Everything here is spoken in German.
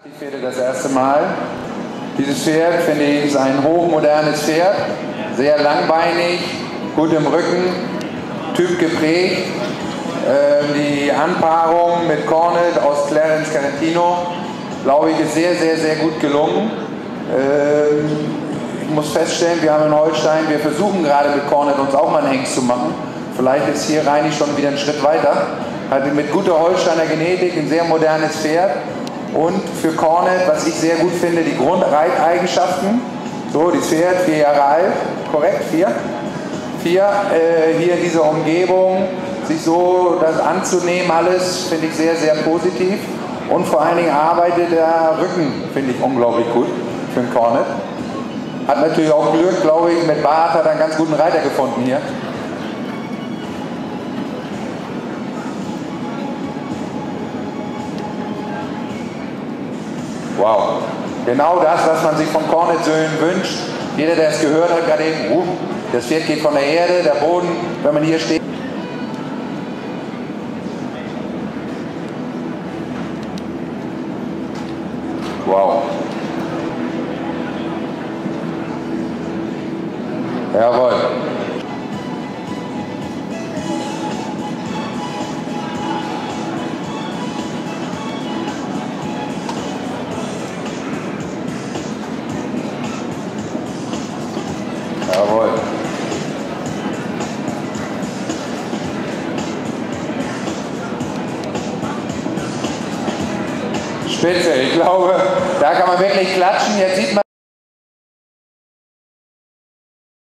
Die Pferde das erste Mal. Dieses Pferd, finde ich, ist ein hochmodernes Pferd, sehr langbeinig, gut im Rücken, Typ geprägt. Die Anpaarung mit Cornet aus Clarence Carentino, glaube ich, ist sehr, sehr, sehr gut gelungen. Ich muss feststellen, wir haben in Holstein, wir versuchen gerade mit Cornet uns auch mal einen Hengst zu machen. Vielleicht ist hier Reini schon wieder einen Schritt weiter. Hat mit guter Holsteiner Genetik ein sehr modernes Pferd. Und für Cornet, was ich sehr gut finde, die Grundreiteigenschaften. So, das Pferd, 4 Jahre alt, korrekt, 4? 4, hier in dieser Umgebung, sich so das anzunehmen, alles finde ich sehr, sehr positiv. Und vor allen Dingen arbeitet der Rücken, finde ich unglaublich gut für den Cornet. Hat natürlich auch Glück, glaube ich, mit Bart hat er einen ganz guten Reiter gefunden hier. Wow, genau das, was man sich von Cornet-Söhnen wünscht. Jeder, der es gehört hat, gerade eben, das Pferd geht von der Erde, der Boden, wenn man hier steht. Wow. Jawohl. Jawohl. Spitze, ich glaube, da kann man wirklich klatschen. Jetzt sieht man